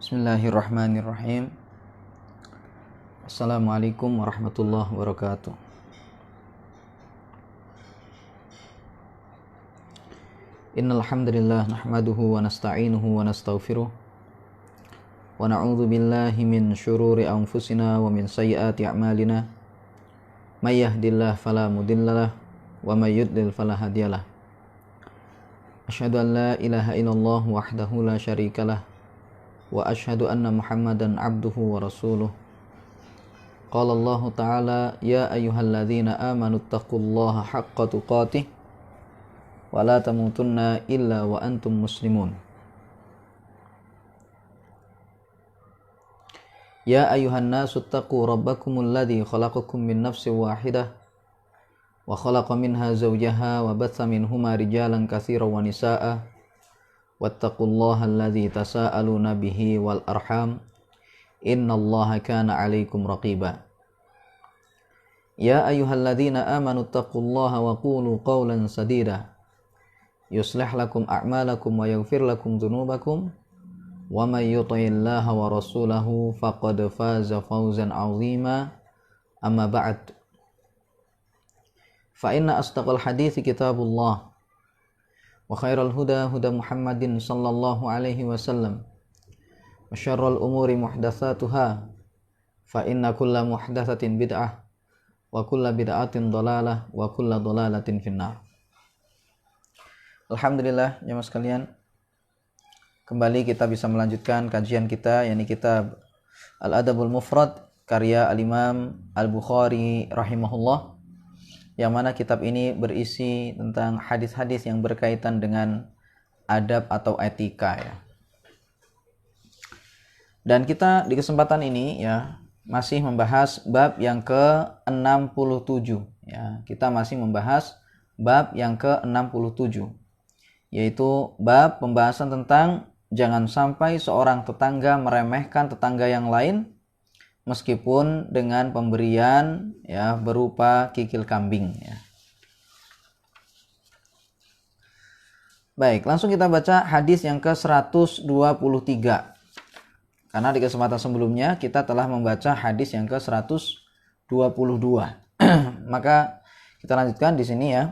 Bismillahirrahmanirrahim. Assalamualaikum warahmatullahi wabarakatuh. Innal hamdalillah nahmaduhu wa nasta'inuhu wa nastaghfiruh wa na'udzu billahi min syururi anfusina wa min sayyiati a'malina. May yahdihillahu fala mudhillalah wa may yudlil fala hadiyalah. Asyhadu an la ilaha illallah wahdahu la syarikalah wa asyhadu anna Muhammadan abduhu wa rasuluh. Qala Allah Ta'ala ya ayyuhalladzina amanu taqullaha haqqa tuqatih wa la tamutunna illa wa antum muslimun. Ya ayyuhan nasu taqu rabbakumul ladzi khalaqakum min nafsin wahidah wa khalaqa minha zawjaha wa batha minhuma rijalan katsiran wa nisaa'a wattaqullaha alladzi tasaaluna bihi wal arham innallaha kana 'alaikum raqiba. Ya ayyuhalladzina amanu taqullaha wa qulu qawlan sadida yuslih lakum a'malakum wa yaghfir lakum dhunubakum wa may yuti'illaha wa rasulahu faqad faza fawzan 'azima. Amma ba'd. Fa inna asdaqal hadithi kitabullah wa khairal huda huda Muhammadin sallallahu alaihi wasallam wa syarrul umuri muhdatsatuha fa inna kulla muhdatsatin bid'ah wa kulla bid'atin dhalalah wa kulla dhalalatin finnar. Alhamdulillah jemaah sekalian, kembali kita bisa melanjutkan kajian kita, yakni kitab Al-Adabul Mufrad karya Al-Imam Al-Bukhari rahimahullah, yang mana kitab ini berisi tentang hadis-hadis yang berkaitan dengan adab atau etika ya. Dan kita di kesempatan ini ya masih membahas bab yang ke-67 ya. Kita masih membahas bab yang ke-67, yaitu bab pembahasan tentang jangan sampai seorang tetangga meremehkan tetangga yang lain meskipun dengan pemberian ya berupa kikil kambing ya. Baik, langsung kita baca hadis yang ke-123. Karena di kesempatan sebelumnya kita telah membaca hadis yang ke-122. Maka kita lanjutkan di sini ya.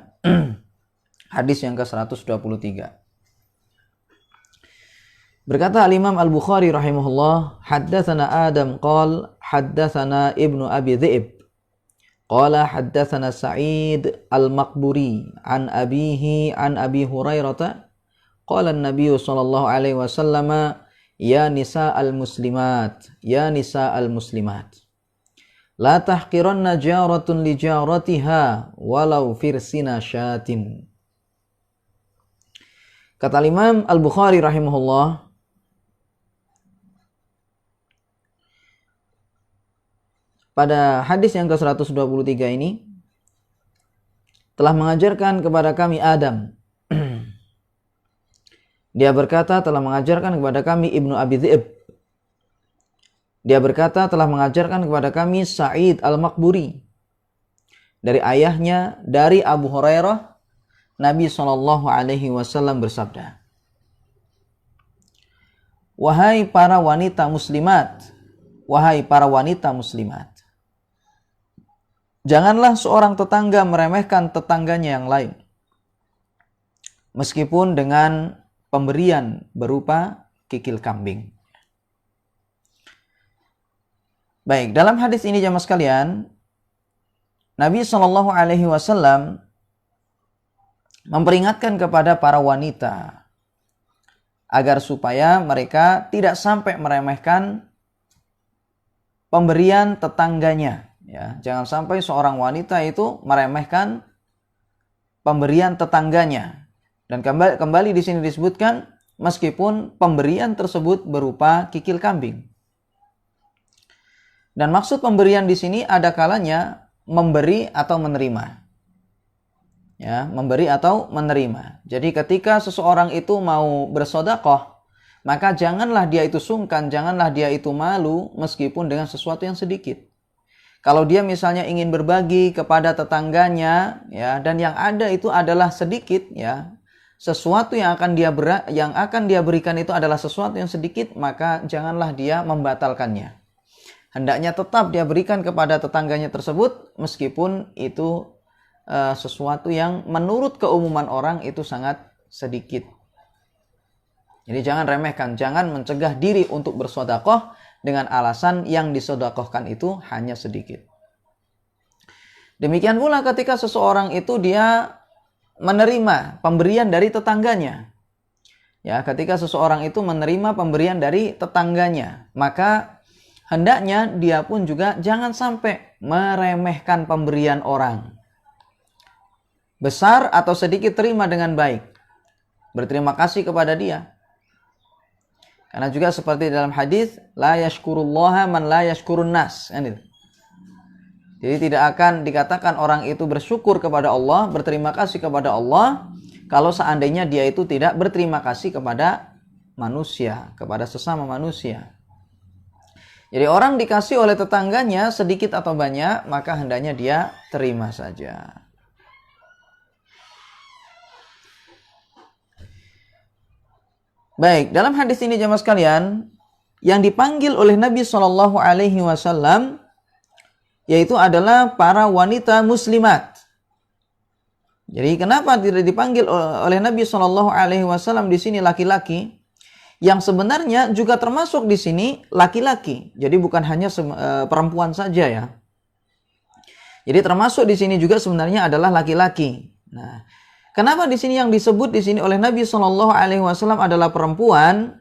Hadis yang ke-123. Berkata Al-Imam Al-Bukhari rahimahullah, haddatsana Adam qala haddatsana Ibnu Abi Dhi'b qala haddatsana Sa'id Al-Maqburi an abihi an Abi Hurairah qala an-nabiy sallallahu alaihi wasallam ya nisa al-muslimat la tahqiranna jaratun li jaratiha walau firsina syatin. Kata Imam Al-Bukhari rahimahullah, pada hadis yang ke-123 ini telah mengajarkan kepada kami Adam. Dia berkata telah mengajarkan kepada kami Ibnu Abi Dhi'b. Dia berkata telah mengajarkan kepada kami Sa'id Al-Maqburi. Dari ayahnya, dari Abu Hurairah, Nabi SAW bersabda, wahai para wanita muslimat, janganlah seorang tetangga meremehkan tetangganya yang lain, meskipun dengan pemberian berupa kikil kambing. Baik, dalam hadis ini jemaah sekalian, Nabi SAW memperingatkan kepada para wanita agar supaya mereka tidak sampai meremehkan pemberian tetangganya. Ya, jangan sampai seorang wanita itu meremehkan pemberian tetangganya. Dan kembali di sini disebutkan meskipun pemberian tersebut berupa kikil kambing. Dan maksud pemberian di sini ada kalanya memberi atau menerima. Ya, memberi atau menerima. Jadi ketika seseorang itu mau bersedekah, maka janganlah dia itu sungkan, janganlah dia itu malu meskipun dengan sesuatu yang sedikit. Kalau dia misalnya ingin berbagi kepada tetangganya ya, dan yang ada itu adalah sedikit ya, sesuatu yang akan dia berikan itu adalah sesuatu yang sedikit, maka janganlah dia membatalkannya. Hendaknya tetap dia berikan kepada tetangganya tersebut meskipun itu sesuatu yang menurut keumuman orang itu sangat sedikit. Jadi jangan remehkan, jangan mencegah diri untuk bersedekah dengan alasan yang disedekahkan itu hanya sedikit. Demikian pula ketika seseorang itu dia menerima pemberian dari tetangganya. Ya, ketika seseorang itu menerima pemberian dari tetangganya, maka hendaknya dia pun juga jangan sampai meremehkan pemberian orang. Besar atau sedikit terima dengan baik. Berterima kasih kepada dia. Karena juga seperti dalam hadis, la yashkurullaha man la yashkurun nas. Jadi tidak akan dikatakan orang itu bersyukur kepada Allah, berterima kasih kepada Allah, kalau seandainya dia itu tidak berterima kasih kepada manusia, kepada sesama manusia. Jadi orang dikasih oleh tetangganya sedikit atau banyak, maka hendaknya dia terima saja. Baik, dalam hadis ini jemaah sekalian, yang dipanggil oleh Nabi SAW yaitu adalah para wanita muslimat. Jadi kenapa tidak dipanggil oleh Nabi SAW di sini laki-laki? Yang sebenarnya juga termasuk di sini laki-laki. Jadi bukan hanya perempuan saja ya. Jadi termasuk di sini juga sebenarnya adalah laki-laki. Nah, kenapa di sini yang disebut di sini oleh Nabi SAW adalah perempuan?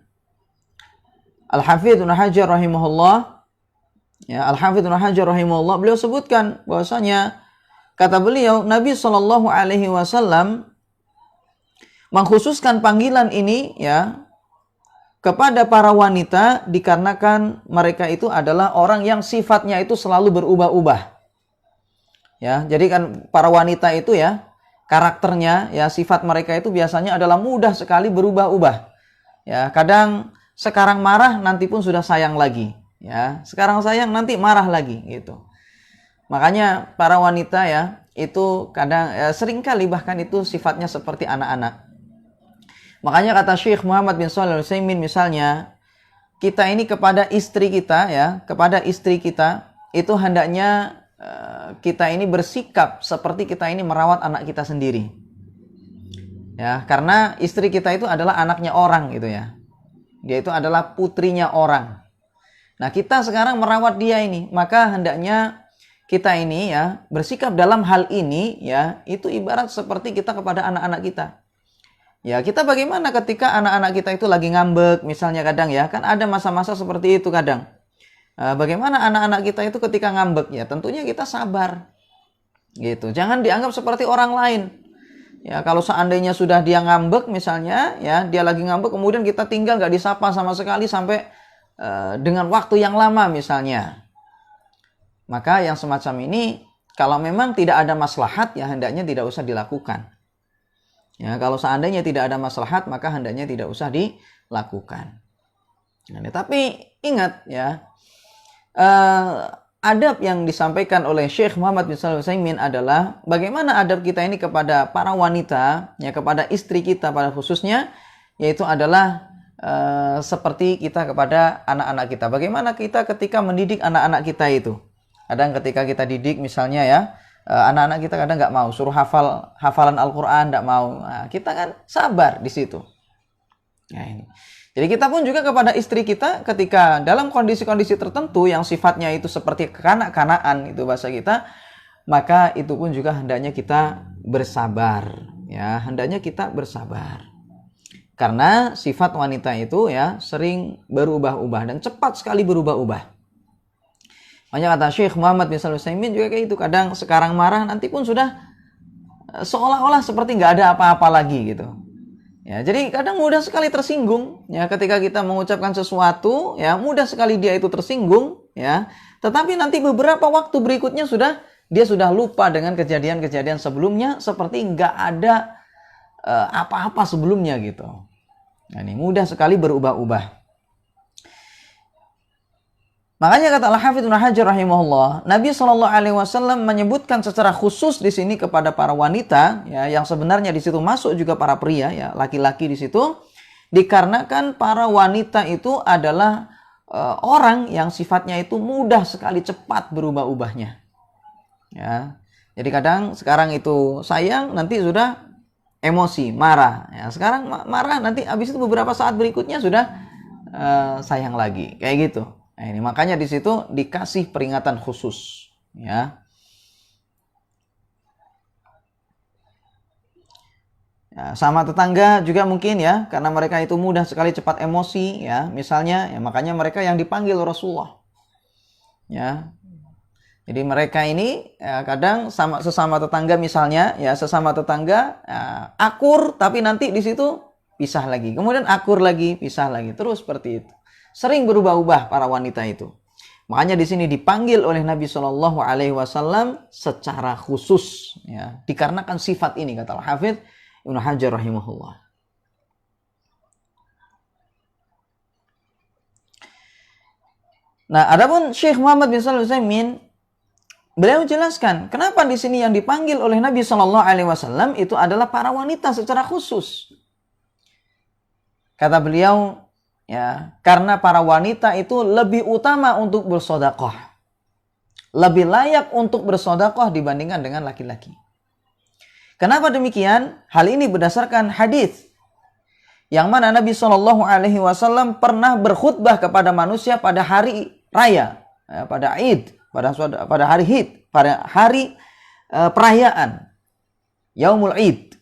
Al-Hafidz Ibnu Hajar rahimahullah, ya, Al-Hafidz Ibnu Hajar rahimahullah, beliau sebutkan bahwasanya kata beliau Nabi SAW mengkhususkan panggilan ini ya kepada para wanita dikarenakan mereka itu adalah orang yang sifatnya itu selalu berubah-ubah. Ya, jadi kan para wanita itu ya karakternya ya sifat mereka itu biasanya adalah mudah sekali berubah-ubah. Ya, kadang sekarang marah nanti pun sudah sayang lagi. Ya, sekarang sayang nanti marah lagi gitu. Makanya para wanita ya itu kadang seringkali bahkan itu sifatnya seperti anak-anak. Makanya kata Syekh Muhammad bin Shalih Al-Utsaimin misalnya, kita ini kepada istri kita ya, kepada istri kita itu hendaknya kita ini bersikap seperti kita ini merawat anak kita sendiri. Ya, karena istri kita itu adalah anaknya orang gitu ya. Dia itu adalah putrinya orang. Nah, kita sekarang merawat dia ini, maka hendaknya kita ini ya bersikap dalam hal ini ya, itu ibarat seperti kita kepada anak-anak kita. Ya, kita bagaimana ketika anak-anak kita itu lagi ngambek misalnya kadang ya, kan ada masa-masa seperti itu kadang. Bagaimana anak-anak kita itu ketika ngambek ya, tentunya kita sabar. Gitu. Jangan dianggap seperti orang lain. Ya, kalau seandainya sudah dia ngambek misalnya ya, dia lagi ngambek kemudian kita tinggal nggak disapa sama sekali sampai dengan waktu yang lama misalnya. Maka yang semacam ini kalau memang tidak ada maslahat ya hendaknya tidak usah dilakukan. Ya, kalau seandainya tidak ada maslahat maka hendaknya tidak usah dilakukan. Nah, tapi ingat ya, adab yang disampaikan oleh Syekh Muhammad bin Shalih Al-Utsaimin adalah bagaimana adab kita ini kepada para wanita, ya kepada istri kita pada khususnya, yaitu adalah seperti kita kepada anak-anak kita. Bagaimana kita ketika mendidik anak-anak kita itu? Kadang ketika kita didik misalnya ya, anak-anak kita kadang nggak mau suruh hafalan Al-Quran, nggak mau. Nah, kita kan sabar di situ. Nah, ini. Jadi kita pun juga kepada istri kita ketika dalam kondisi-kondisi tertentu yang sifatnya itu seperti kekanak-kanaan itu bahasa kita, maka itu pun juga hendaknya kita bersabar. Ya, hendaknya kita bersabar. Karena sifat wanita itu ya sering berubah-ubah dan cepat sekali berubah-ubah. Makanya kata Syekh Muhammad bin Shalih Al-Utsaimin juga kayak itu. Kadang sekarang marah nanti pun sudah seolah-olah seperti nggak ada apa-apa lagi gitu. Ya, jadi kadang mudah sekali tersinggung ya ketika kita mengucapkan sesuatu ya mudah sekali dia itu tersinggung ya. Tetapi nanti beberapa waktu berikutnya dia sudah lupa dengan kejadian-kejadian sebelumnya seperti nggak ada apa-apa sebelumnya gitu. Nah, ini mudah sekali berubah-ubah. Makanya kata Al-Hafidz Ibnu Hajar rahimahullah, Nabi SAW menyebutkan secara khusus di sini kepada para wanita, ya, yang sebenarnya di situ masuk juga para pria, ya, laki-laki di situ, dikarenakan para wanita itu adalah orang yang sifatnya itu mudah sekali cepat berubah-ubahnya. Ya, jadi kadang sekarang itu sayang, nanti sudah emosi, marah. Ya, sekarang marah, nanti habis itu beberapa saat berikutnya sudah sayang lagi, kayak gitu. Nah, ini makanya di situ dikasih peringatan khusus, ya. Ya, sama tetangga juga mungkin, ya, karena mereka itu mudah sekali cepat emosi, ya, misalnya, ya, makanya mereka yang dipanggil Rasulullah, ya. Jadi mereka ini ya, kadang sesama tetangga misalnya, ya, sesama tetangga ya, akur, tapi nanti di situ pisah lagi, kemudian akur lagi, pisah lagi, terus seperti itu. Sering berubah-ubah para wanita itu. Makanya di sini dipanggil oleh Nabi Shallallahu Alaihi Wasallam secara khusus, ya, dikarenakan sifat ini, kata Al-Hafidz Ibnu Hajar rahimahullah. Nah, adapun Syekh Muhammad bin Shalih Al-Utsaimin, beliau menjelaskan kenapa di sini yang dipanggil oleh Nabi Shallallahu Alaihi Wasallam itu adalah para wanita secara khusus. Kata beliau, ya, karena para wanita itu lebih utama untuk bersedekah, lebih layak untuk bersedekah dibandingkan dengan laki-laki. Kenapa demikian? Hal ini berdasarkan hadis yang mana Nabi Shallallahu Alaihi Wasallam pernah berkhutbah kepada manusia pada hari raya, ya, pada Id, pada hari Id, pada hari perayaan Yaumul Id.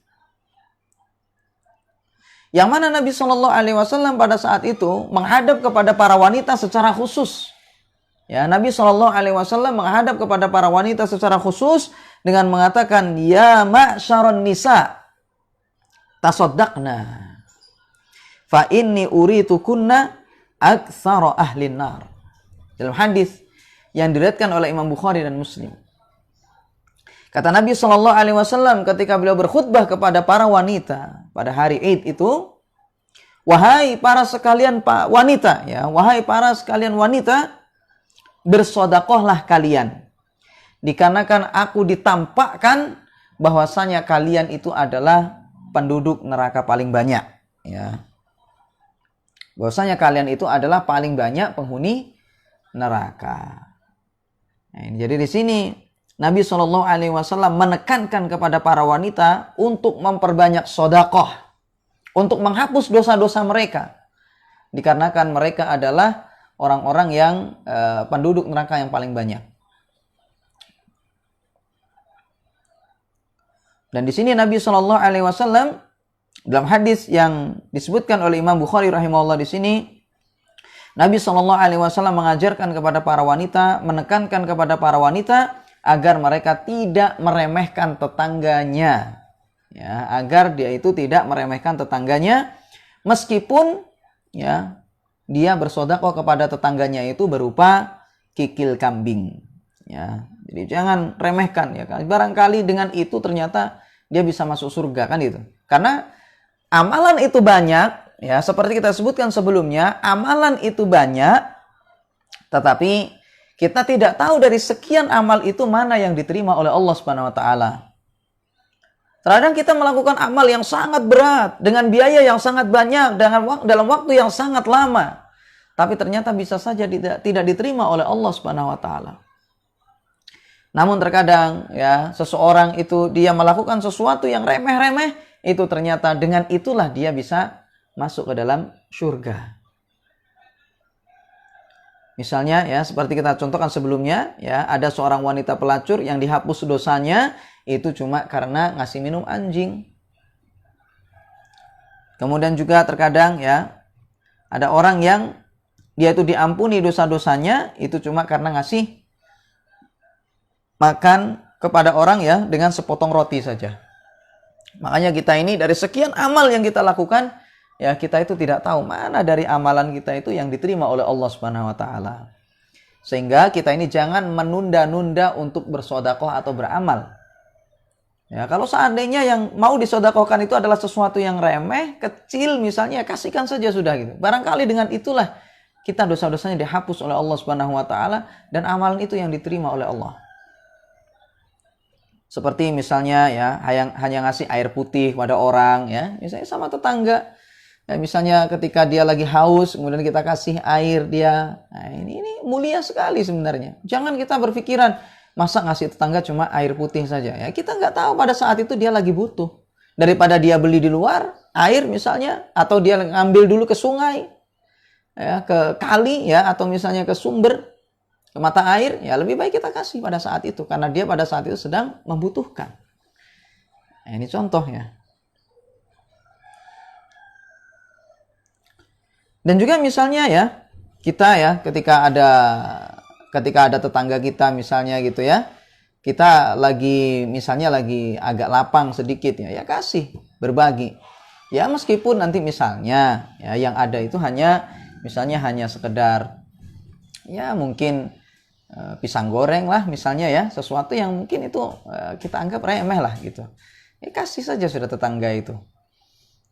Yang mana Nabi Shallallahu Alaihi Wasallam pada saat itu menghadap kepada para wanita secara khusus. Ya, Nabi Shallallahu Alaihi Wasallam menghadap kepada para wanita secara khusus dengan mengatakan, ya ma'syaron nisa, tasaddaqna, fa inni uritukunna aktsara ahlin nar. Dalam hadis yang diriwayatkan oleh Imam Bukhari dan Muslim. Kata Nabi Shallallahu Alaihi Wasallam ketika beliau berkhutbah kepada para wanita pada hari Id itu, wahai para sekalian wanita, ya, wahai para sekalian wanita, bersedekahlah kalian, dikarenakan aku ditampakkan bahwasanya kalian itu adalah penduduk neraka paling banyak, ya. Bahwasanya kalian itu adalah paling banyak penghuni neraka. Nah, jadi di sini Nabi Shallallahu Alaihi Wasallam menekankan kepada para wanita untuk memperbanyak sedekah, untuk menghapus dosa-dosa mereka, dikarenakan mereka adalah orang-orang yang penduduk neraka yang paling banyak. Dan di sini Nabi Shallallahu Alaihi Wasallam dalam hadis yang disebutkan oleh Imam Bukhari rahimahullah di sini, Nabi Shallallahu Alaihi Wasallam mengajarkan kepada para wanita, menekankan kepada para wanita agar mereka tidak meremehkan tetangganya, ya, agar dia itu tidak meremehkan tetangganya, meskipun, ya, dia bersedekah kepada tetangganya itu berupa kikil kambing, ya. Jadi jangan remehkan, ya, barangkali dengan itu ternyata dia bisa masuk surga, kan itu. Karena amalan itu banyak, ya, seperti kita sebutkan sebelumnya, amalan itu banyak, tetapi kita tidak tahu dari sekian amal itu mana yang diterima oleh Allah Subhanahu wa taala. Terkadang kita melakukan amal yang sangat berat dengan biaya yang sangat banyak dalam waktu yang sangat lama, tapi ternyata bisa saja tidak diterima oleh Allah Subhanahu wa taala. Namun terkadang, ya, seseorang itu dia melakukan sesuatu yang remeh-remeh, itu ternyata dengan itulah dia bisa masuk ke dalam surga. Misalnya, ya, seperti kita contohkan sebelumnya, ya, ada seorang wanita pelacur yang dihapus dosanya itu cuma karena ngasih minum anjing. Kemudian juga terkadang, ya, ada orang yang dia itu diampuni dosa-dosanya itu cuma karena ngasih makan kepada orang, ya, dengan sepotong roti saja. Makanya kita ini dari sekian amal yang kita lakukan, ya, kita itu tidak tahu mana dari amalan kita itu yang diterima oleh Allah Subhanahu wa taala. Sehingga kita ini jangan menunda-nunda untuk bersedekah atau beramal. Ya, kalau seandainya yang mau disedekahkan itu adalah sesuatu yang remeh, kecil misalnya, kasihkan saja sudah gitu. Barangkali dengan itulah kita dosa-dosanya dihapus oleh Allah Subhanahu wa taala dan amalan itu yang diterima oleh Allah. Seperti misalnya ya hanya ngasih air putih pada orang ya, misalnya sama tetangga. Ya, misalnya ketika dia lagi haus, kemudian kita kasih air dia. Nah, ini mulia sekali sebenarnya. Jangan kita berpikiran masa ngasih tetangga cuma air putih saja. Ya, kita nggak tahu pada saat itu dia lagi butuh. Daripada dia beli di luar air misalnya, atau dia ngambil dulu ke sungai, ya, ke kali ya, atau misalnya ke sumber, ke mata air, ya lebih baik kita kasih pada saat itu karena dia pada saat itu sedang membutuhkan. Nah, ini contohnya. Dan juga misalnya ya, kita ya ketika ada tetangga kita misalnya gitu ya, kita misalnya lagi agak lapang sedikit ya kasih, berbagi. Ya meskipun nanti misalnya ya yang ada itu hanya sekedar ya mungkin pisang goreng lah misalnya ya, sesuatu yang mungkin itu kita anggap remeh lah gitu. Ya kasih saja sudah tetangga itu.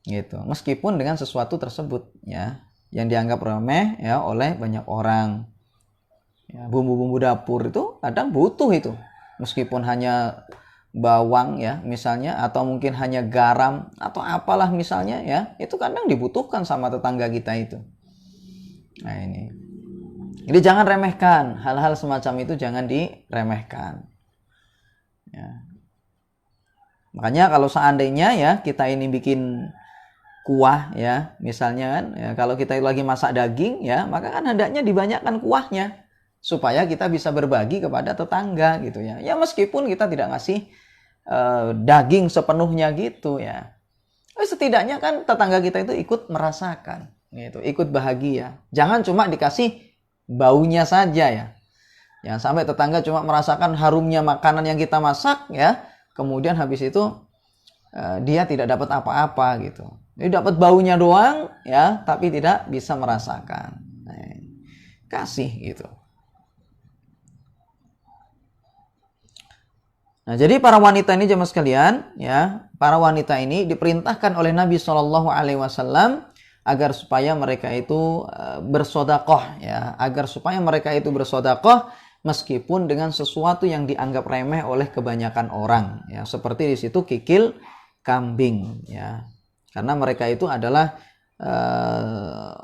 Gitu. Meskipun dengan sesuatu tersebut ya yang dianggap remeh ya oleh banyak orang. Ya, bumbu-bumbu dapur itu kadang butuh itu. Meskipun hanya bawang ya misalnya, atau mungkin hanya garam atau apalah misalnya ya, itu kadang dibutuhkan sama tetangga kita itu. Nah ini, jadi jangan remehkan hal-hal semacam itu, jangan diremehkan ya. Makanya kalau seandainya ya kita ini bikin kuah ya misalnya kan ya, kalau kita lagi masak daging ya, maka kan hendaknya dibanyakkan kuahnya supaya kita bisa berbagi kepada tetangga gitu ya. Ya meskipun kita tidak ngasih daging sepenuhnya gitu ya, setidaknya kan tetangga kita itu ikut merasakan gitu, ikut bahagia. Jangan cuma dikasih baunya saja ya. Jangan sampai tetangga cuma merasakan harumnya makanan yang kita masak ya, kemudian habis itu dia tidak dapat apa-apa gitu. Dia dapat baunya doang ya, tapi tidak bisa merasakan. Nah, kasih gitu. Nah, jadi para wanita ini jemaah sekalian, ya, para wanita ini diperintahkan oleh Nabi Shallallahu Alaihi Wasallam agar supaya mereka itu bersodakoh, ya, agar supaya mereka itu bersodakoh meskipun dengan sesuatu yang dianggap remeh oleh kebanyakan orang, ya, seperti di situ kikil kambing, ya, karena mereka itu adalah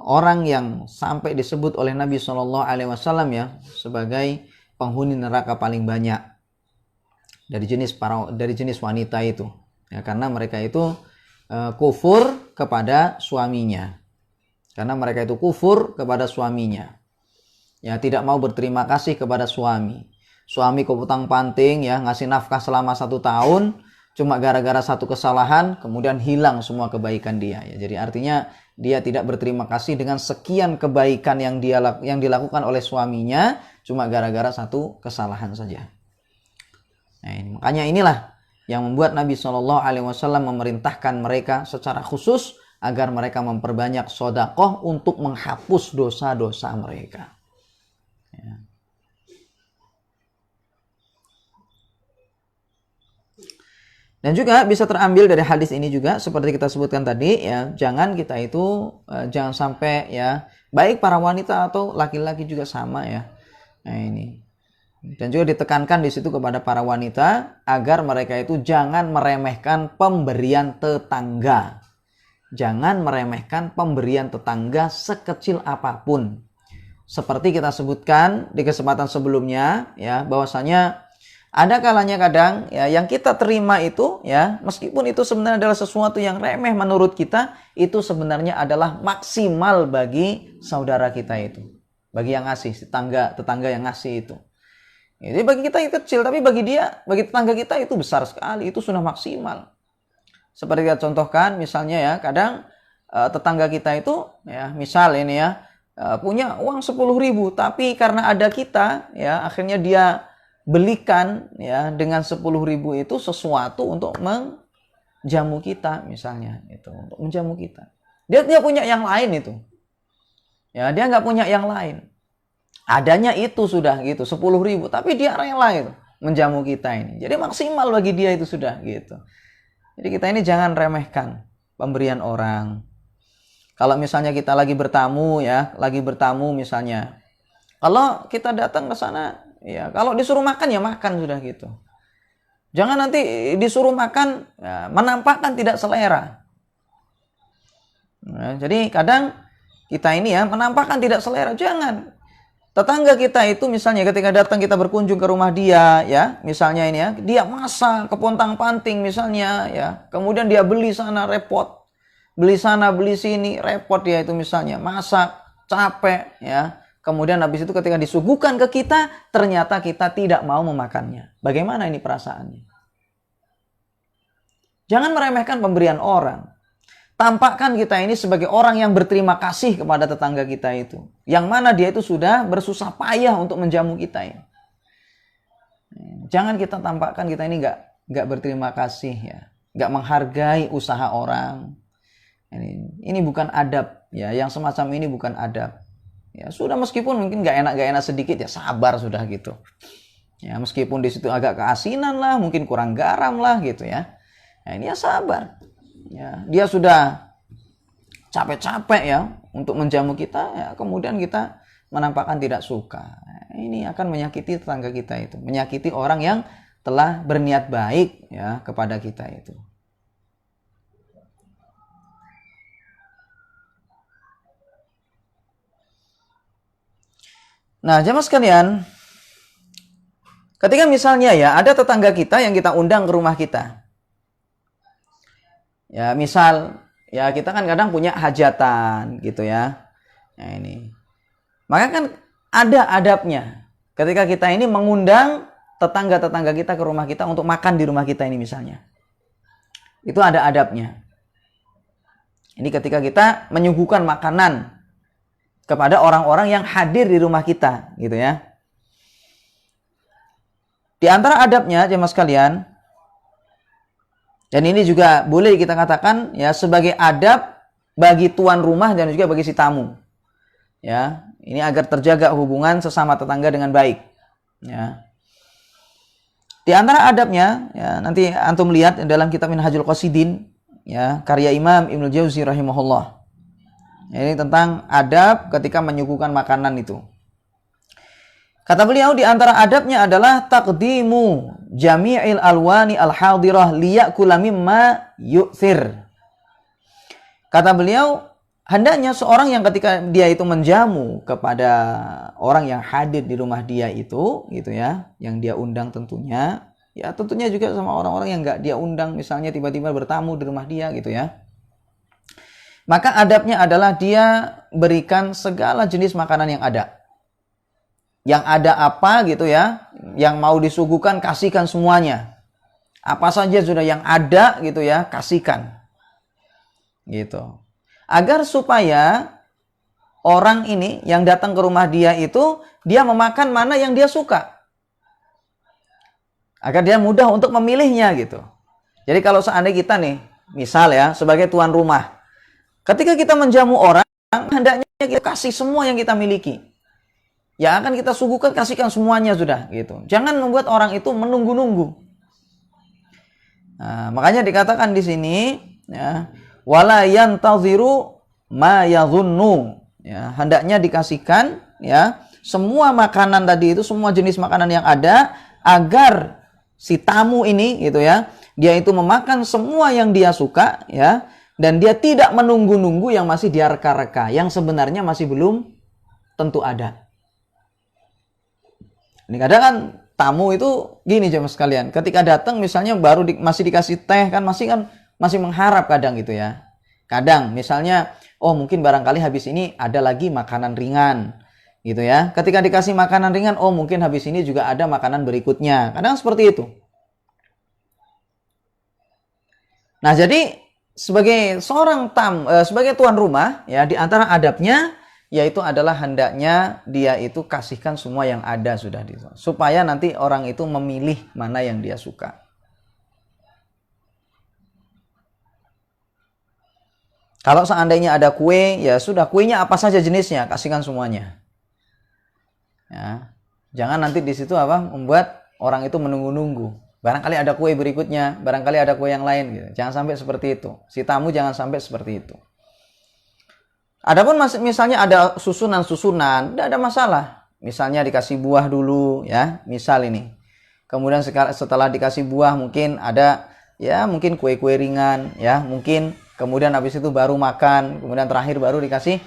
orang yang sampai disebut oleh Nabi Shallallahu Alaihi Wasallam ya sebagai penghuni neraka paling banyak dari jenis wanita itu ya, karena mereka itu kufur kepada suaminya, ya, tidak mau berterima kasih kepada suami keputang panting ya, ngasih nafkah selama 1 tahun cuma gara-gara satu kesalahan kemudian hilang semua kebaikan dia ya. Jadi artinya dia tidak berterima kasih dengan sekian kebaikan yang dilakukan oleh suaminya cuma gara-gara satu kesalahan saja. Nah, makanya inilah yang membuat Nabi Shallallahu Alaihi Wasallam memerintahkan mereka secara khusus agar mereka memperbanyak sodakoh untuk menghapus dosa-dosa mereka. Ya. Dan juga bisa terambil dari hadis ini juga seperti kita sebutkan tadi ya, jangan jangan sampai ya, baik para wanita atau laki-laki juga sama ya. Nah ini. Dan juga ditekankan di situ kepada para wanita agar mereka itu jangan meremehkan pemberian tetangga. Jangan meremehkan pemberian tetangga sekecil apapun. Seperti kita sebutkan di kesempatan sebelumnya ya, bahwasanya ada kalanya kadang ya yang kita terima itu ya, meskipun itu sebenarnya adalah sesuatu yang remeh menurut kita, itu sebenarnya adalah maksimal bagi saudara kita itu. Bagi yang ngasih, tetangga yang ngasih itu. Jadi bagi kita itu kecil, tapi bagi tetangga kita itu besar sekali, itu sudah maksimal. Seperti kita contohkan, misalnya ya, kadang tetangga kita itu, ya, misal ini ya, punya uang 10.000, tapi karena ada kita, ya, akhirnya dia belikan ya dengan 10.000 itu sesuatu untuk menjamu kita, misalnya, itu untuk menjamu kita. Dia punya yang lain itu, ya, dia nggak punya yang lain. Adanya itu sudah gitu 10.000, tapi dia rela itu menjamu kita ini. Jadi maksimal bagi dia itu sudah gitu. Jadi kita ini jangan remehkan pemberian orang. Kalau misalnya kita lagi bertamu ya, misalnya. Kalau kita datang ke sana, ya kalau disuruh makan ya makan sudah gitu. Jangan nanti disuruh makan ya, menampakkan tidak selera. Nah, jadi kadang kita ini ya menampakkan tidak selera. Jangan. Tetangga kita itu misalnya ketika datang kita berkunjung ke rumah dia ya, misalnya ini ya, dia masak kepontang-panting misalnya ya. Kemudian dia beli sana repot. Beli sana, beli sini, repot dia itu misalnya. Masak, capek ya. Kemudian habis itu ketika disuguhkan ke kita, ternyata kita tidak mau memakannya. Bagaimana ini perasaannya? Jangan meremehkan pemberian orang. Tampakkan kita ini sebagai orang yang berterima kasih kepada tetangga kita itu. Yang mana dia itu sudah bersusah payah untuk menjamu kita ini. Jangan kita tampakkan kita ini nggak berterima kasih ya. Nggak menghargai usaha orang. Ini bukan adab ya. Yang semacam ini bukan adab. Ya sudah, meskipun mungkin nggak enak sedikit ya sabar sudah gitu. Ya meskipun di situ agak keasinan lah, mungkin kurang garam lah gitu ya. Nah, ini ya sabar. Ya, dia sudah capek-capek ya untuk menjamu kita, ya, kemudian kita menampakkan tidak suka. Ini akan menyakiti tetangga kita itu, menyakiti orang yang telah berniat baik ya kepada kita itu. Nah, jemaah sekalian, ketika misalnya ya ada tetangga kita yang kita undang ke rumah kita. Ya, misal ya kita kan kadang punya hajatan gitu ya. Nah, ini. Maka kan ada adabnya. Ketika kita ini mengundang tetangga-tetangga kita ke rumah kita untuk makan di rumah kita ini misalnya. Itu ada adabnya. Ini ketika kita menyuguhkan makanan kepada orang-orang yang hadir di rumah kita gitu ya. Di antara adabnya jemaah sekalian, dan ini juga boleh kita katakan ya sebagai adab bagi tuan rumah dan juga bagi si tamu. Ya, ini agar terjaga hubungan sesama tetangga dengan baik. Ya. Di antara adabnya, ya nanti antum lihat dalam kitab Minhajul Qasidin, ya karya Imam Ibnu Jauzi rahimahullah. Ini tentang adab ketika menyuguhkan makanan itu. Kata beliau di antara adabnya adalah taqdimu jami'il alwani al-hadirah liya'kula mimma yu'thir. Kata beliau, hendaknya seorang yang ketika dia itu menjamu kepada orang yang hadir di rumah dia itu, gitu ya, yang dia undang tentunya, ya tentunya juga sama orang-orang yang nggak dia undang, misalnya tiba-tiba bertamu di rumah dia, gitu ya. Maka adabnya adalah dia berikan segala jenis makanan yang ada. Yang ada apa gitu ya, yang mau disuguhkan kasihkan semuanya. Apa saja sudah yang ada gitu ya, kasihkan. Gitu. Agar supaya orang ini yang datang ke rumah dia itu, dia memakan mana yang dia suka. Agar dia mudah untuk memilihnya gitu. Jadi kalau seandainya kita nih, misal ya, sebagai tuan rumah, ketika kita menjamu orang, hendaknya kita kasih semua yang kita miliki. Ya akan kita suguhkan, kasihkan semuanya sudah gitu. Jangan membuat orang itu menunggu-nunggu. Nah, makanya dikatakan di sini ya, wala yantaziru ma yadhunnu. Ya, hendaknya dikasihkan ya semua makanan tadi itu, semua jenis makanan yang ada agar si tamu ini gitu ya, dia itu memakan semua yang dia suka ya, dan dia tidak menunggu-nunggu yang masih dia reka-reka, yang sebenarnya masih belum tentu ada. Ini kadang kan tamu itu gini jemaah sekalian, ketika datang misalnya baru masih dikasih teh kan masih mengharap kadang gitu ya. Kadang misalnya oh mungkin barangkali habis ini ada lagi makanan ringan gitu ya. Ketika dikasih makanan ringan, oh mungkin habis ini juga ada makanan berikutnya. Kadang seperti itu. Nah, jadi sebagai sebagai tuan rumah ya, di antara adabnya yaitu adalah hendaknya dia itu kasihkan semua yang ada sudah supaya nanti orang itu memilih mana yang dia suka. Kalau seandainya ada kue, ya sudah kuenya apa saja jenisnya, kasihkan semuanya. Ya. Jangan nanti di situ membuat orang itu menunggu-nunggu. Barangkali ada kue berikutnya, barangkali ada kue yang lain gitu. Jangan sampai seperti itu. Si tamu jangan sampai seperti itu. Adapun misalnya ada susunan-susunan, tidak ada masalah. Misalnya dikasih buah dulu, ya, misal ini. Kemudian setelah dikasih buah mungkin ada, ya, mungkin kue-kue ringan, ya, mungkin kemudian habis itu baru makan, kemudian terakhir baru dikasih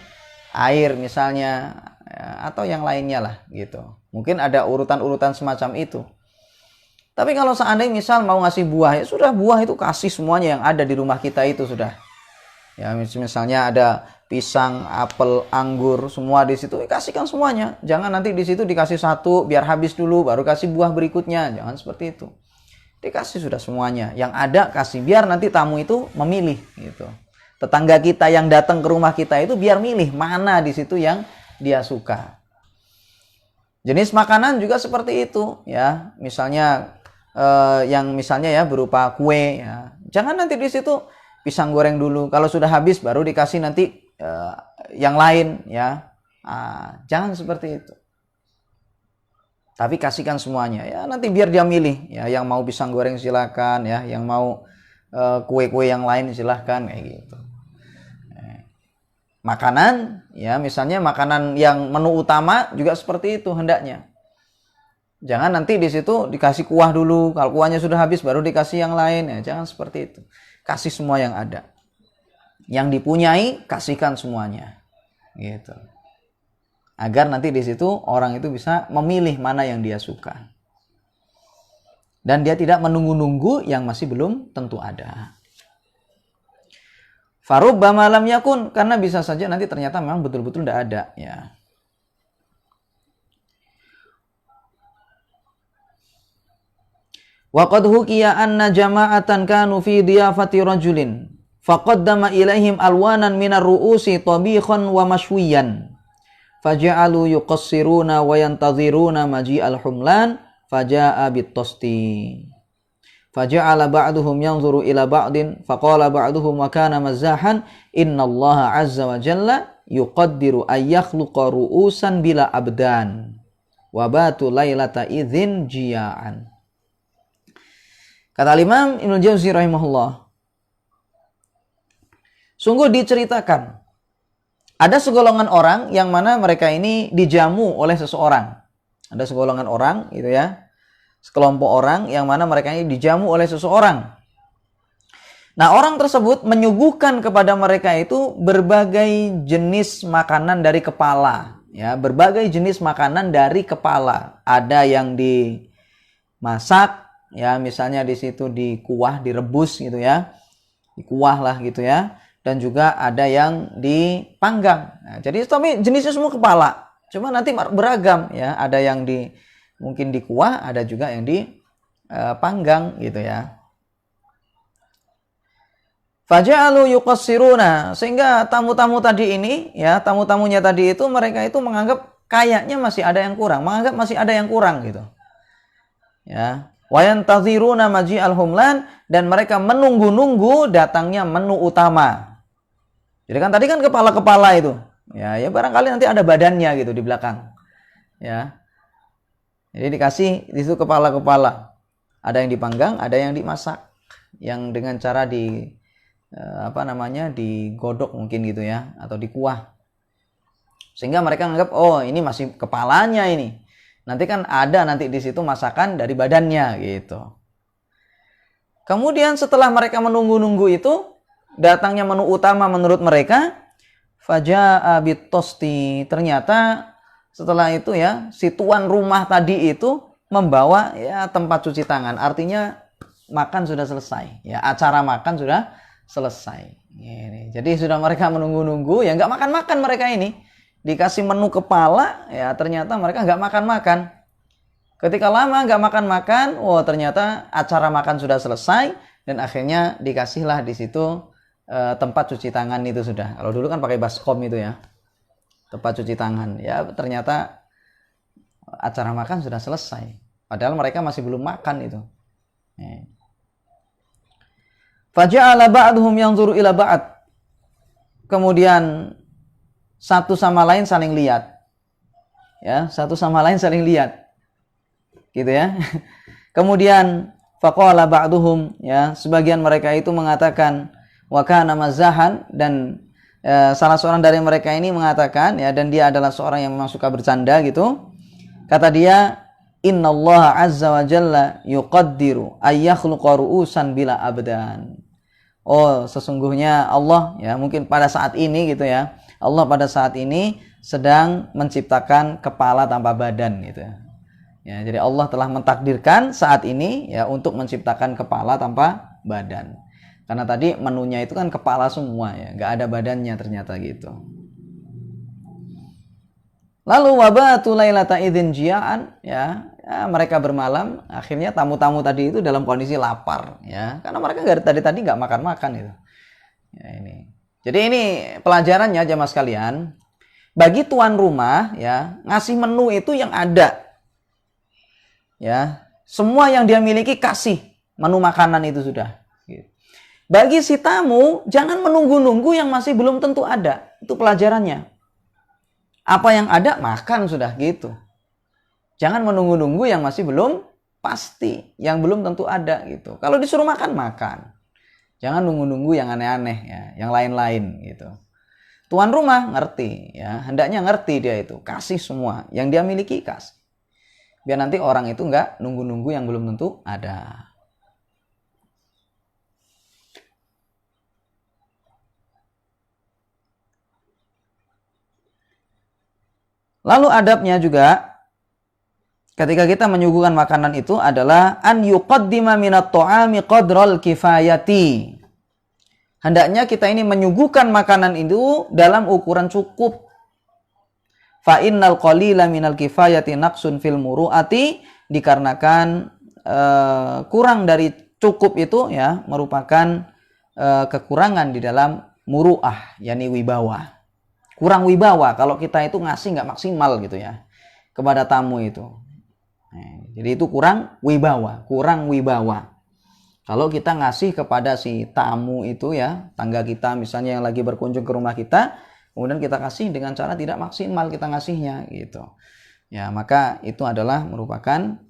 air misalnya, ya, atau yang lainnya lah, gitu. Mungkin ada urutan-urutan semacam itu. Tapi kalau seandainya misal mau ngasih buah, ya sudah, buah itu kasih semuanya yang ada di rumah kita itu sudah. Ya, misalnya ada pisang, apel, anggur, semua di situ, kasihkan semuanya. Jangan nanti di situ dikasih satu biar habis dulu baru kasih buah berikutnya. Jangan seperti itu. Dikasih sudah semuanya. Yang ada kasih, biar nanti tamu itu memilih gitu. Tetangga kita yang datang ke rumah kita itu biar milih mana di situ yang dia suka. Jenis makanan juga seperti itu, ya. Misalnya yang misalnya ya berupa kue, ya. Jangan nanti di situ pisang goreng dulu, kalau sudah habis baru dikasih nanti yang lain, ya. Jangan seperti itu. Tapi kasihkan semuanya, ya, nanti biar dia milih, ya, yang mau pisang goreng silakan, ya, yang mau kue-kue yang lain silakan, kayak gitu. Makanan, ya, misalnya makanan yang menu utama juga seperti itu hendaknya. Jangan nanti di situ dikasih kuah dulu, kalau kuahnya sudah habis baru dikasih yang lain, ya, jangan seperti itu. Kasih semua yang ada. Yang dipunyai kasihkan semuanya. Gitu. Agar nanti di situ orang itu bisa memilih mana yang dia suka. Dan dia tidak menunggu-nunggu yang masih belum tentu ada. Farubbama lam yakun, karena bisa saja nanti ternyata memang betul-betul tidak ada, ya. Wa qad hukiya anna jama'atan kanu fi diyafati rajulin faqaddama ilaihim alwanan minar ru'usi tabikhan wa mashwiyan faja'alu yuqassiruna wa yantaziruna maji'al humlan faja'a bit-tosti faja'ala ba'duhum yanzuru ila ba'din faqala ba'duhum wa kana mazzahan innallaha azza wa jalla yuqaddiru ay yakhluqa ru'usan bila abdan wa batu lailata idzin jiya'an. Kata Imam Ibnu Jauzi rahimahullah, sungguh diceritakan ada segolongan orang yang mana mereka ini dijamu oleh seseorang. Ada segolongan orang, gitu ya, sekelompok orang yang mana mereka ini dijamu oleh seseorang. Nah, orang tersebut menyuguhkan kepada mereka itu berbagai jenis makanan dari kepala, ya, berbagai jenis makanan dari kepala. Ada yang dimasak, ya, misalnya di situ dikuah, direbus gitu ya, dikuah lah gitu ya, dan juga ada yang dipanggang. Nah, jadi tapi jenisnya semua kepala, cuma nanti beragam, ya, ada yang mungkin dikuah, ada juga yang dipanggang gitu ya. Faja'alu yuqassiruna, sehingga tamu-tamu tadi ini, ya, tamu-tamunya tadi itu mereka itu menganggap kayaknya masih ada yang kurang, menganggap masih ada yang kurang gitu, ya. Wayantaziruna maji'al humlan, dan mereka menunggu-nunggu datangnya menu utama. Jadi kan tadi kan kepala-kepala itu. Ya barangkali nanti ada badannya gitu di belakang. Ya. Jadi dikasih di situ kepala-kepala. Ada yang dipanggang, ada yang dimasak. Yang dengan cara digodok mungkin gitu ya, atau dikuah. Sehingga mereka menganggap, oh, ini masih kepalanya ini. Nanti kan ada nanti di situ masakan dari badannya gitu. Kemudian setelah mereka menunggu-nunggu itu, datangnya menu utama menurut mereka, faja'a bit-tosti. Ternyata setelah itu, ya, si tuan rumah tadi itu membawa, ya, tempat cuci tangan. Artinya makan sudah selesai, ya, acara makan sudah selesai. Ini. Jadi sudah mereka menunggu-nunggu, ya, nggak makan-makan mereka ini. Dikasih menu kepala, ya, ternyata mereka nggak makan-makan. Ketika lama nggak makan-makan, ternyata acara makan sudah selesai, dan akhirnya dikasihlah di situ tempat cuci tangan itu sudah. Kalau dulu kan pakai baskom itu ya, tempat cuci tangan. Ya, ternyata acara makan sudah selesai. Padahal mereka masih belum makan itu. Faja'ala ba'duhum yanzuru ila ba'd. Kemudian satu sama lain saling lihat, ya, satu sama lain saling lihat, gitu ya. Kemudian faqala ba'duhum, ya, sebagian mereka itu mengatakan wa kana mazzahan, dan salah seorang dari mereka ini mengatakan, ya, dan dia adalah seorang yang memang suka bercanda gitu. Kata dia, innallaha azza wa jalla yuqaddiru ayyakhluqa ru'usan bila abdan. Oh, sesungguhnya Allah, ya, mungkin pada saat ini gitu ya, Allah pada saat ini sedang menciptakan kepala tanpa badan gitu. Ya, jadi Allah telah mentakdirkan saat ini, ya, untuk menciptakan kepala tanpa badan. Karena tadi menunya itu kan kepala semua, ya, nggak ada badannya ternyata gitu. Lalu wabatu lailata idzin jia'an, ya, mereka bermalam, akhirnya tamu-tamu tadi itu dalam kondisi lapar, ya, karena mereka tadi nggak makan-makan itu. Ya, ini. Jadi ini pelajarannya jamaah sekalian, bagi tuan rumah, ya, ngasih menu itu yang ada. Ya, semua yang dia miliki kasih menu makanan itu sudah. Bagi si tamu, jangan menunggu-nunggu yang masih belum tentu ada. Itu pelajarannya. Apa yang ada, makan sudah gitu. Jangan menunggu-nunggu yang masih belum pasti, yang belum tentu ada gitu. Kalau disuruh makan, makan. Jangan nunggu-nunggu yang aneh-aneh, ya, yang lain-lain gitu. Tuan rumah ngerti, ya, hendaknya ngerti dia itu, kasih semua yang dia miliki, kasih. Biar nanti orang itu nggak nunggu-nunggu yang belum tentu ada. Lalu adabnya juga ketika kita menyuguhkan makanan itu adalah an yuqaddima minat ta'ami qadral kifayati. Hendaknya kita ini menyuguhkan makanan itu dalam ukuran cukup. Fa innal qalila minal kifayati naqsun fil muru'ati, dikarenakan kurang dari cukup itu, ya, merupakan kekurangan di dalam muru'ah, yakni wibawa. Kurang wibawa kalau kita itu ngasih nggak maksimal gitu ya kepada tamu itu. Jadi itu kurang wibawa, Kalau kita ngasih kepada si tamu itu, ya, tangga kita misalnya yang lagi berkunjung ke rumah kita, kemudian kita kasih dengan cara tidak maksimal kita ngasihnya gitu. Ya, maka itu adalah merupakan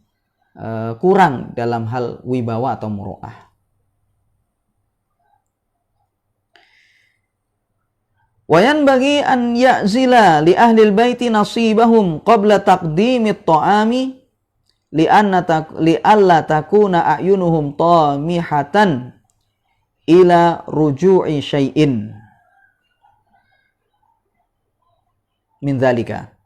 kurang dalam hal wibawa atau muru'ah. Wayan bagi an ya'zila li ahlil baiti nasibahum qabla taqdimit ta'ami li'alla takuna a'yunuhum tamihatan ila ruju'i syai'in min dzalika.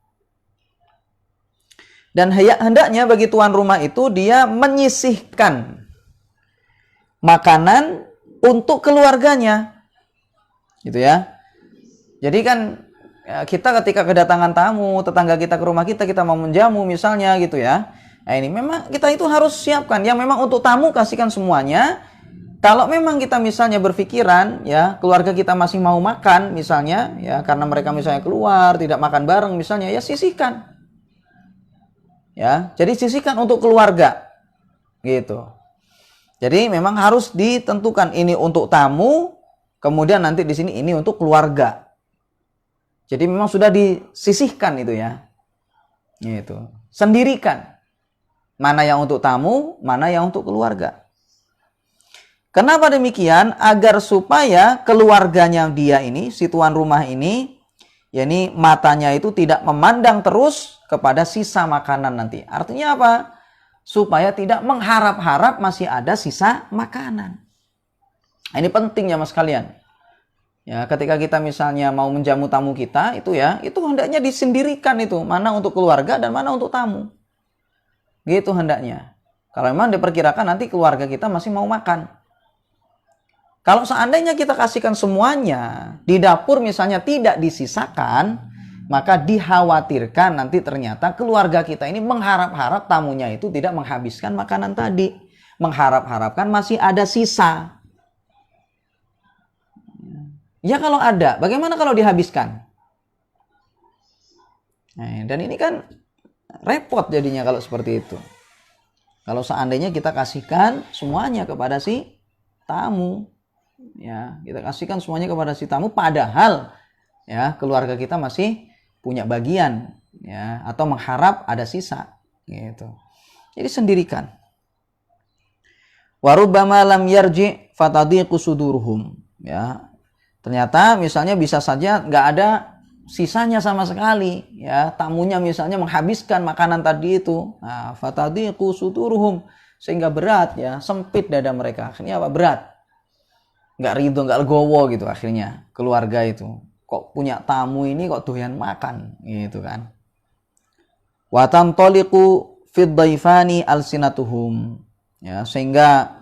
Dan hendaknya bagi tuan rumah itu dia menyisihkan makanan untuk keluarganya. Gitu ya. Jadi kan kita ketika kedatangan tamu, tetangga kita ke rumah kita mau menjamu misalnya gitu ya. Nah, ini memang kita itu harus siapkan yang memang untuk tamu, kasihkan semuanya. Kalau memang kita misalnya berpikiran, ya, keluarga kita masih mau makan misalnya, ya, karena mereka misalnya keluar tidak makan bareng misalnya, ya, sisihkan. Ya, jadi sisihkan untuk keluarga. Gitu. Jadi memang harus ditentukan ini untuk tamu, kemudian nanti di sini ini untuk keluarga. Jadi memang sudah disisihkan itu, ya. Gitu. Sendirikan. Mana yang untuk tamu, mana yang untuk keluarga. Kenapa demikian? Agar supaya keluarganya dia ini, si tuan rumah ini, yakni matanya itu tidak memandang terus kepada sisa makanan nanti. Artinya apa? Supaya tidak mengharap-harap masih ada sisa makanan. Ini penting ya mas kalian. Ya, ketika kita misalnya mau menjamu tamu kita, itu ya, itu hendaknya disendirikan itu. Mana untuk keluarga dan mana untuk tamu. Gitu hendaknya. Kalau memang diperkirakan nanti keluarga kita masih mau makan. Kalau seandainya kita kasihkan semuanya, di dapur misalnya tidak disisakan, maka dikhawatirkan nanti ternyata keluarga kita ini mengharap-harap tamunya itu tidak menghabiskan makanan tadi. Mengharap-harapkan masih ada sisa. Ya kalau ada, bagaimana kalau dihabiskan? Nah, dan ini kan repot jadinya kalau seperti itu. Kalau seandainya kita kasihkan semuanya kepada si tamu, ya, kita kasihkan semuanya kepada si tamu, padahal, ya, keluarga kita masih punya bagian, ya, atau mengharap ada sisa, gitu. Jadi sendirikan. Warubbama lam yarji fatadiqu sudurhum, ya. Ternyata misalnya bisa saja nggak ada sisanya sama sekali, ya, tamunya misalnya menghabiskan makanan tadi itu. Nah, fatadiqu suduruhum, sehingga berat, ya, sempit dada mereka. Akhirnya apa? Berat, nggak ridho, nggak legowo gitu akhirnya keluarga itu. Kok punya tamu ini kok doyan makan gitu kan. Wa tantaliqu fid dhaifani alsinatuhum, ya, sehingga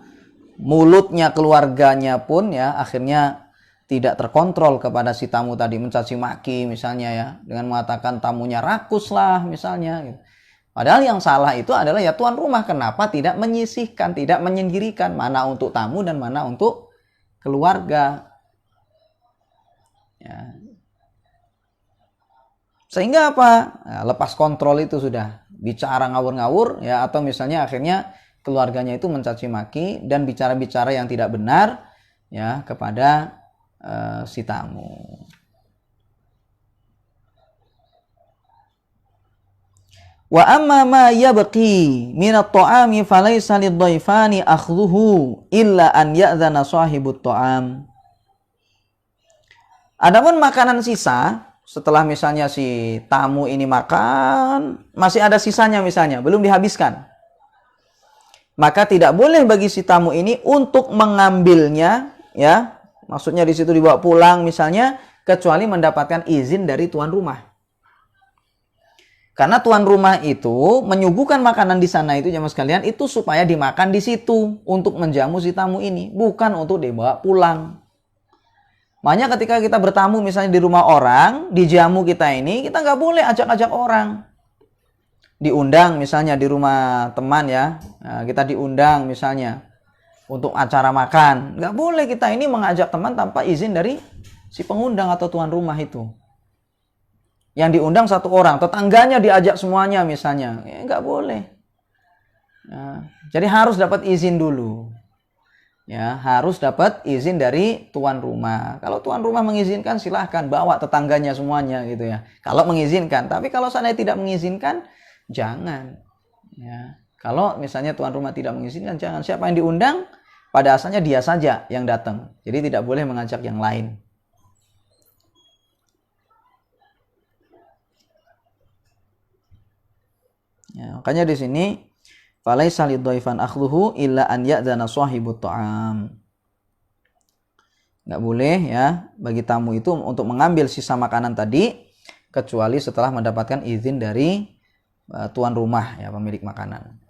mulutnya keluarganya pun, ya, akhirnya tidak terkontrol kepada si tamu tadi, mencaci maki misalnya, ya, dengan mengatakan tamunya rakus lah misalnya gitu. Padahal yang salah itu adalah ya tuan rumah, kenapa tidak menyisihkan, tidak menyendirikan mana untuk tamu dan mana untuk keluarga, ya. Sehingga apa? Nah, lepas kontrol itu sudah bicara ngawur-ngawur, ya, atau misalnya akhirnya keluarganya itu mencaci maki dan bicara-bicara yang tidak benar, ya, kepada si tamu. Wa amma ma yabqi min at-ta'ami falaysa lid-dhaifani akhdhuhu illa an ya'dhana sahibut ta'am. Adapun makanan sisa, setelah misalnya si tamu ini makan, masih ada sisanya misalnya, belum dihabiskan, maka tidak boleh bagi si tamu ini untuk mengambilnya, ya. Maksudnya di situ dibawa pulang misalnya, kecuali mendapatkan izin dari tuan rumah. Karena tuan rumah itu menyuguhkan makanan di sana itu, jamaah sekalian, itu supaya dimakan di situ untuk menjamu si tamu ini, bukan untuk dibawa pulang. Makanya ketika kita bertamu misalnya di rumah orang, di jamu kita ini, kita nggak boleh ajak-ajak orang. Diundang misalnya di rumah teman, ya, nah, kita diundang misalnya untuk acara makan, nggak boleh kita ini mengajak teman tanpa izin dari si pengundang atau tuan rumah itu. Yang diundang satu orang, tetangganya diajak semuanya misalnya, ya, nggak boleh. Nah, jadi harus dapat izin dulu, ya, harus dapat izin dari tuan rumah. Kalau tuan rumah mengizinkan, silahkan bawa tetangganya semuanya gitu, ya, kalau mengizinkan. Tapi kalau seandainya tidak mengizinkan, jangan, ya. Kalau misalnya tuan rumah tidak mengizinkan, jangan. Siapa yang diundang, pada asalnya dia saja yang datang. Jadi tidak boleh mengajak yang lain. Ya, makanya di sini falaisa lidhaifan akhdhuhu illa an ya'dzana sahibut ta'am. Enggak boleh, ya, bagi tamu itu untuk mengambil sisa makanan tadi kecuali setelah mendapatkan izin dari tuan rumah, ya, pemilik makanan.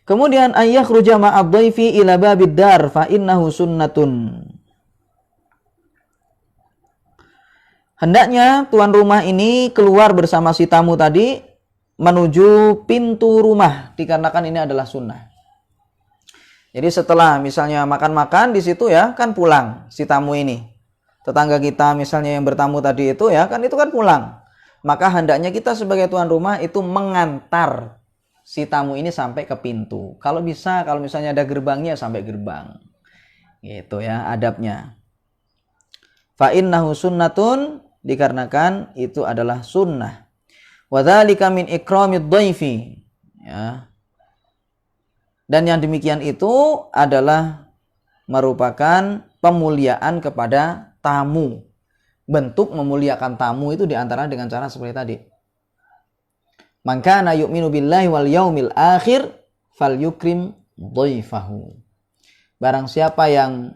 Kemudian ayakhruja ma'ad dhaifi ila babid dar fa innahu sunnatun. Hendaknya tuan rumah ini keluar bersama si tamu tadi menuju pintu rumah, dikarenakan ini adalah sunnah. Jadi setelah misalnya makan-makan di situ, ya, kan pulang si tamu ini. Tetangga kita misalnya yang bertamu tadi itu, ya, kan itu kan pulang. Maka hendaknya kita sebagai tuan rumah itu mengantar si tamu ini sampai ke pintu. Kalau bisa, kalau misalnya ada gerbangnya, sampai gerbang. Gitu, ya, adabnya. Fa innahu sunnatun, dikarenakan itu adalah sunnah. Wa dzalika min ikramid dhaifi, ya. Dan yang demikian itu adalah merupakan pemuliaan kepada tamu. Bentuk memuliakan tamu itu diantara dengan cara seperti tadi. Man kana yu'minu billahi wal yaumil akhir falyukrim dhaifahu. Barang siapa yang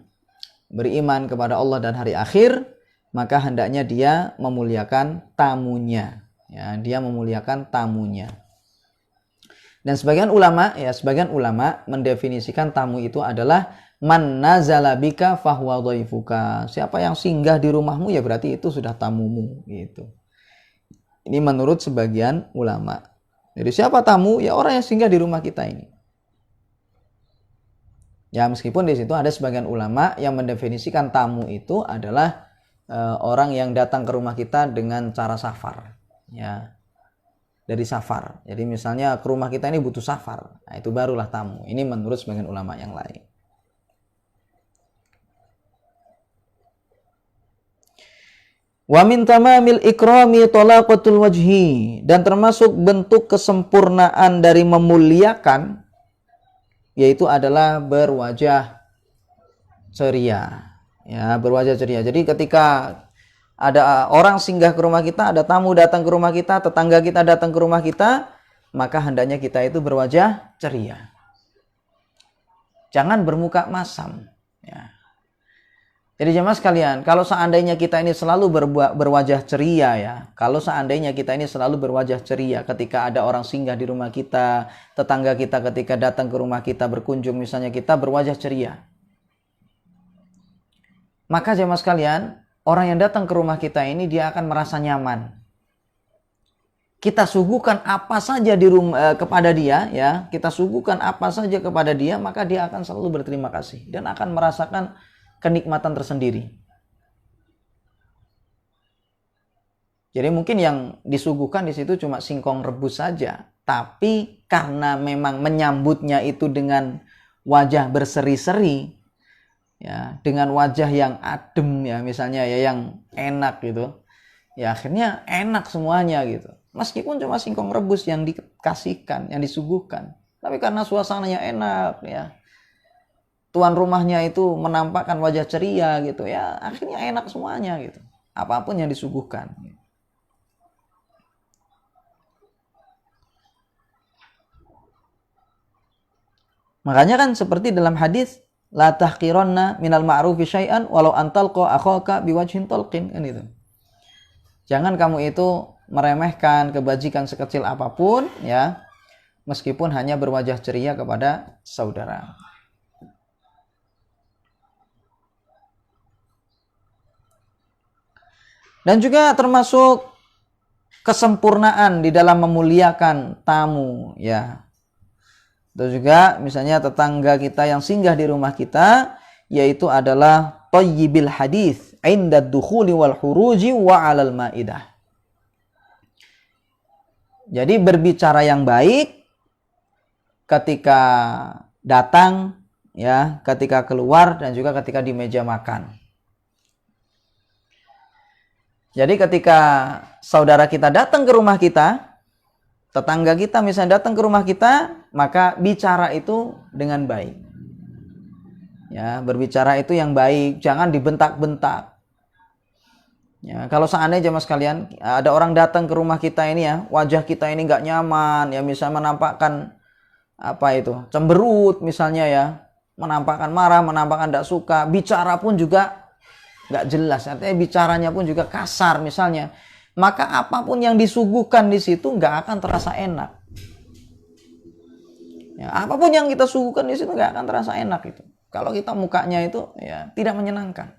beriman kepada Allah dan hari akhir, maka hendaknya dia memuliakan tamunya, ya, dia memuliakan tamunya. Dan sebagian ulama mendefinisikan tamu itu adalah man nazala bika fahuwa dhaifuka. Siapa yang singgah di rumahmu, ya berarti itu sudah tamumu, gitu. Ini menurut sebagian ulama. Jadi siapa tamu? Ya orang yang singgah di rumah kita ini. Ya, meskipun di situ ada sebagian ulama yang mendefinisikan tamu itu adalah orang yang datang ke rumah kita dengan cara safar, ya, dari safar. Jadi misalnya ke rumah kita ini butuh safar, nah itu barulah tamu. Ini menurut sebagian ulama yang lain. Wa min tamamil ikrami talaqatul wajhi, dan termasuk bentuk kesempurnaan dari memuliakan yaitu adalah berwajah ceria. Ya, berwajah ceria. Jadi ketika ada orang singgah ke rumah kita, ada tamu datang ke rumah kita, tetangga kita datang ke rumah kita, maka hendaknya kita itu berwajah ceria. Jangan bermuka masam. Ya. Jadi jemaah sekalian, kalau seandainya kita ini selalu berwajah ceria ya, kalau seandainya kita ini selalu berwajah ceria ketika ada orang singgah di rumah kita, tetangga kita ketika datang ke rumah kita berkunjung misalnya, kita berwajah ceria. Maka jemaah sekalian, orang yang datang ke rumah kita ini dia akan merasa nyaman. Kita suguhkan apa saja di rumah kepada dia ya, kita suguhkan apa saja kepada dia, maka dia akan selalu berterima kasih dan akan merasakan kenikmatan tersendiri. Jadi mungkin yang disuguhkan di situ cuma singkong rebus saja, tapi karena memang menyambutnya itu dengan wajah berseri-seri, ya, dengan wajah yang adem ya, misalnya ya, yang enak gitu, ya akhirnya enak semuanya gitu. Meskipun cuma singkong rebus yang dikasihkan, yang disuguhkan, tapi karena suasananya enak ya, tuan rumahnya itu menampakkan wajah ceria gitu ya, akhirnya enak semuanya gitu, apapun yang disuguhkan. Makanya kan seperti dalam hadis, la tahqiranna minal ma'rufi syai'an walau antalqa akhaka biwajhin talqin, kan itu. Jangan kamu itu meremehkan kebajikan sekecil apapun ya, meskipun hanya berwajah ceria kepada saudara. Dan juga termasuk kesempurnaan di dalam memuliakan tamu ya. Itu juga misalnya tetangga kita yang singgah di rumah kita, yaitu adalah thayyibil hadis inda dukhuli wal huruji wa 'alal maidah. Jadi berbicara yang baik ketika datang ya, ketika keluar, dan juga ketika di meja makan. Jadi ketika saudara kita datang ke rumah kita, tetangga kita misalnya datang ke rumah kita, maka bicara itu dengan baik. Ya, berbicara itu yang baik, jangan dibentak-bentak. Ya, kalau seandainya jemaah sekalian, ada orang datang ke rumah kita ini ya, wajah kita ini nggak nyaman, ya misalnya menampakkan apa itu, cemberut misalnya ya, menampakkan marah, menampakkan tidak suka, bicara pun juga nggak jelas, artinya bicaranya pun juga kasar misalnya, maka apapun yang disuguhkan di situ nggak akan terasa enak. Ya, apapun yang kita suguhkan di situ nggak akan terasa enak itu. Kalau kita mukanya itu ya tidak menyenangkan.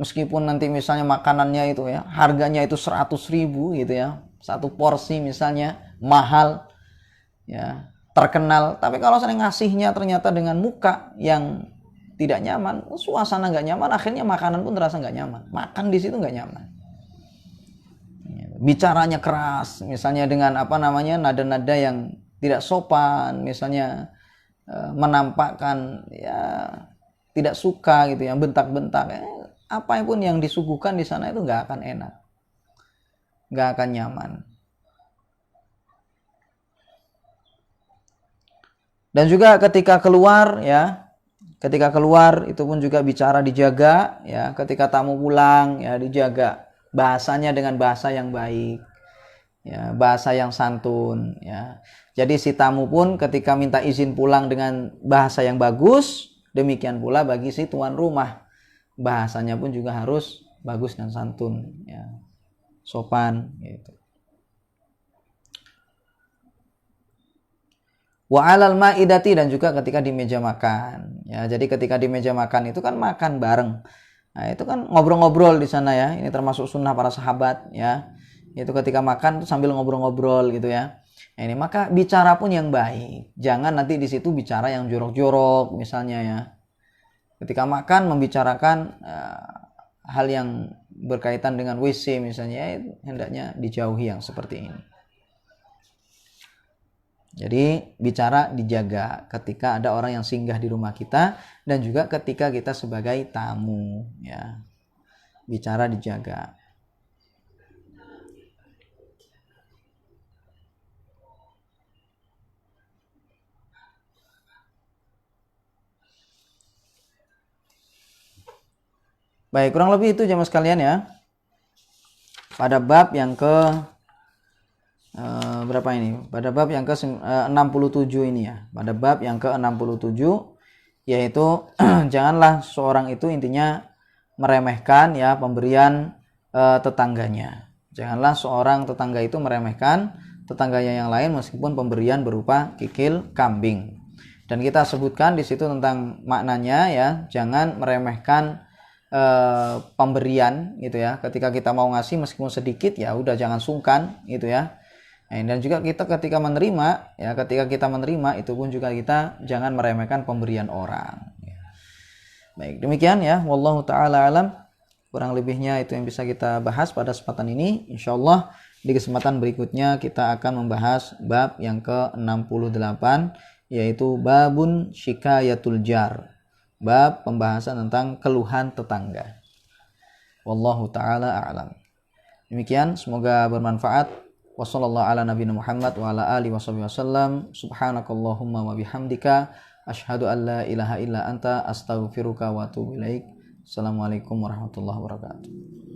Meskipun nanti misalnya makanannya itu ya harganya itu 100.000 gitu ya, satu porsi misalnya mahal, ya terkenal, tapi kalau saya ngasihnya ternyata dengan muka yang tidak nyaman, suasana nggak nyaman, akhirnya makanan pun terasa nggak nyaman. Makan di situ nggak nyaman. Bicaranya keras, misalnya dengan apa namanya nada-nada yang tidak sopan, misalnya menampakkan ya tidak suka gitu, yang bentak-bentak. Apapun yang disuguhkan di sana itu nggak akan enak, nggak akan nyaman. Dan juga ketika keluar ya. Ketika keluar itu pun juga bicara dijaga ya, ketika tamu pulang ya dijaga bahasanya dengan bahasa yang baik ya, bahasa yang santun ya. Jadi si tamu pun ketika minta izin pulang dengan bahasa yang bagus, demikian pula bagi si tuan rumah, bahasanya pun juga harus bagus dan santun ya, sopan gitu. Wa 'alal ma'idati, dan juga ketika di meja makan. Ya, jadi ketika di meja makan itu kan makan bareng. Nah, itu kan ngobrol-ngobrol di sana ya. Ini termasuk sunnah para sahabat ya. Itu ketika makan sambil ngobrol-ngobrol gitu ya. Nah, ini maka bicara pun yang baik. Jangan nanti di situ bicara yang jorok-jorok misalnya ya. Ketika makan membicarakan hal yang berkaitan dengan WC misalnya, hendaknya dijauhi yang seperti ini. Jadi bicara dijaga ketika ada orang yang singgah di rumah kita, dan juga ketika kita sebagai tamu ya. bicara dijaga. Baik, kurang lebih itu jemaah sekalian ya. Pada bab yang ke berapa ini? Pada bab yang ke 67 ini ya. Pada bab yang ke 67 yaitu janganlah seorang itu intinya meremehkan ya pemberian tetangganya. Janganlah seorang tetangga itu meremehkan tetangganya yang lain meskipun pemberian berupa kikil kambing. Dan kita sebutkan di situ tentang maknanya ya, jangan meremehkan pemberian gitu ya. Ketika kita mau ngasih meskipun sedikit ya udah jangan sungkan gitu ya. Dan juga kita ketika menerima ya, ketika kita menerima itu pun juga kita jangan meremehkan pemberian orang. Baik, demikian ya, wallahu taala alam. Kurang lebihnya itu yang bisa kita bahas pada kesempatan ini. Insyaallah di kesempatan berikutnya kita akan membahas bab yang ke-68 yaitu babun syikayatul jar. Bab pembahasan tentang keluhan tetangga. Wallahu taala a'lam. Demikian, semoga bermanfaat. Wassallallahu ala nabiyina Muhammad wa ala alihi wasallam. Subhanakallahumma wa bihamdika asyhadu an la ilaha illa anta astaghfiruka wa atubu ilaik. Assalamualaikum warahmatullahi wabarakatuh.